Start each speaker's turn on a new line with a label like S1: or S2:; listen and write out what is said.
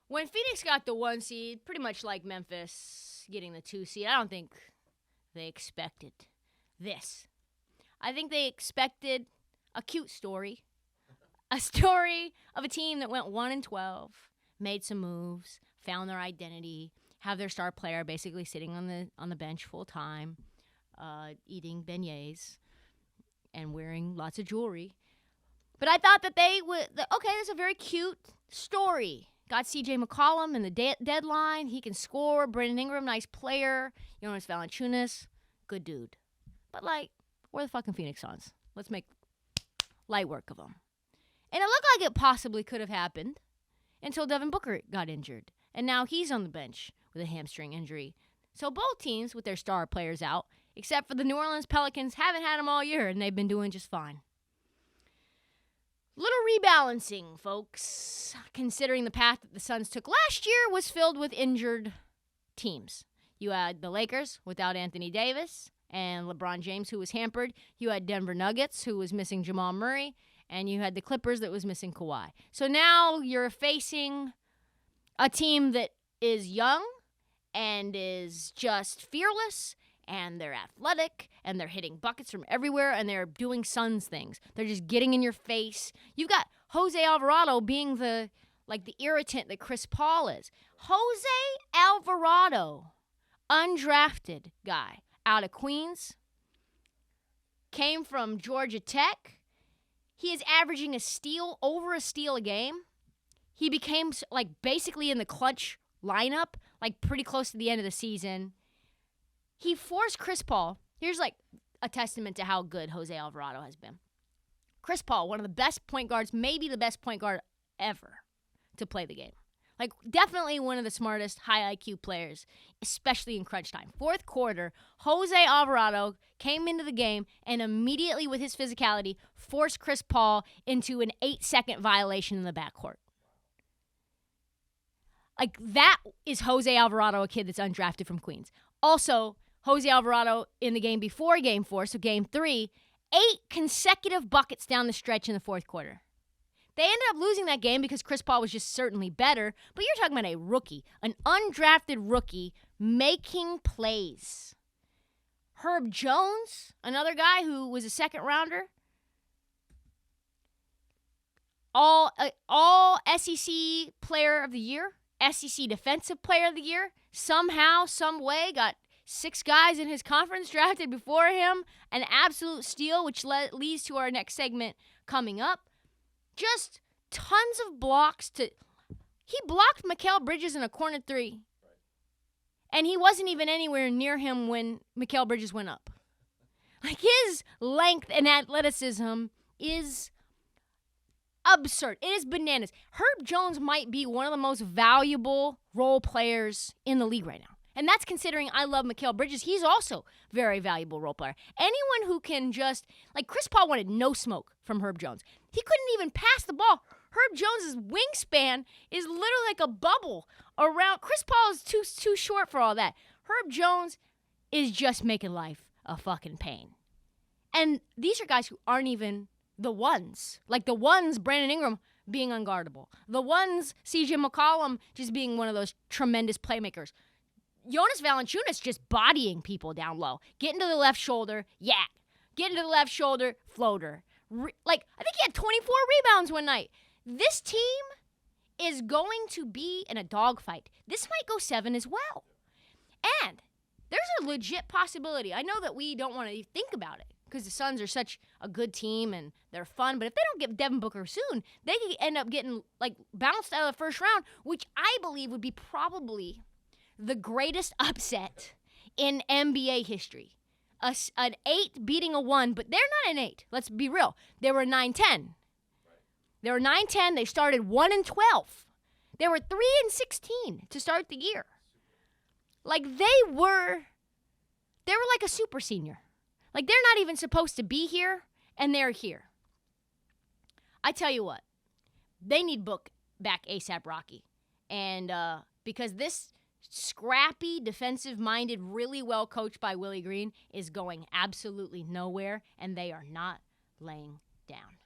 S1: When Phoenix got the 1 seed, pretty much like Memphis getting the 2 seed, I don't think they expected this. I think they expected a cute story. A story of a team that went 1-12, made some moves, found their identity, have their star player basically sitting on the bench full time, eating beignets and wearing lots of jewelry. But I thought that they would, okay, that's a very cute story. Got C.J. McCollum in the deadline. He can score. Brandon Ingram, nice player. Jonas Valanciunas, good dude. But, we're the fucking Phoenix Suns. Let's make light work of them. And it looked like it possibly could have happened until Devin Booker got injured. And now he's on the bench with a hamstring injury. So both teams with their star players out, except for the New Orleans Pelicans, haven't had them all year, and they've been doing just fine. Little rebalancing, folks, considering the path that the Suns took last year was filled with injured teams. You had the Lakers without Anthony Davis and LeBron James, who was hampered. You had Denver Nuggets, who was missing Jamal Murray. And you had the Clippers that was missing Kawhi. So now you're facing a team that is young and is just fearless, and they're athletic, and they're hitting buckets from everywhere, and they're doing Suns things. They're just getting in your face. You've got Jose Alvarado being the irritant that Chris Paul is. Jose Alvarado, undrafted guy out of Queens, came from Georgia Tech. He is averaging over a steal a game. He became, basically in the clutch lineup, pretty close to the end of the season. He forced Chris Paul. Here's, a testament to how good Jose Alvarado has been. Chris Paul, one of the best point guards, maybe the best point guard ever to play the game. Definitely one of the smartest high IQ players, especially in crunch time. Fourth quarter, Jose Alvarado came into the game and immediately with his physicality forced Chris Paul into an 8-second violation in the backcourt. That is Jose Alvarado, a kid that's undrafted from Queens. Also, Jose Alvarado in the game before Game 4, so Game 3, 8 consecutive buckets down the stretch in the fourth quarter. They ended up losing that game because Chris Paul was just certainly better, but you're talking about a rookie, an undrafted rookie making plays. Herb Jones, another guy who was a second rounder, all SEC player of the year, SEC defensive player of the year, somehow, some way got 6 guys in his conference drafted before him, an absolute steal, which leads to our next segment coming up. Just tons of blocks. He blocked Mikal Bridges in a corner 3. And he wasn't even anywhere near him when Mikal Bridges went up. His length and athleticism is absurd. It is bananas. Herb Jones might be one of the most valuable role players in the league right now. And that's considering I love Mikal Bridges. He's also a very valuable role player. Anyone who can just, Chris Paul wanted no smoke from Herb Jones. He couldn't even pass the ball. Herb Jones' wingspan is literally like a bubble around. Chris Paul is too short for all that. Herb Jones is just making life a fucking pain. And these are guys who aren't even the ones. The ones, Brandon Ingram being unguardable. The ones, C.J. McCollum just being one of those tremendous playmakers. Jonas Valanciunas just bodying people down low. Getting to the left shoulder, yak. Getting to the left shoulder, floater. I think he had 24 rebounds one night. This team is going to be in a dogfight. This might go 7 as well. And there's a legit possibility. I know that we don't want to think about it because the Suns are such a good team and they're fun. But if they don't get Devin Booker soon, they could end up getting bounced out of the first round, which I believe would be probably the greatest upset in NBA history. An 8 beating a 1, but they're not an 8. Let's be real. They were 9-10. They were 9-10. They started 1-12. They were 3-16 to start the year. They were like a super senior. They're not even supposed to be here, and they're here. I tell you what, they need Book back ASAP Rocky. And because this scrappy, defensive-minded, really well coached by Willie Green is going absolutely nowhere, and they are not laying down.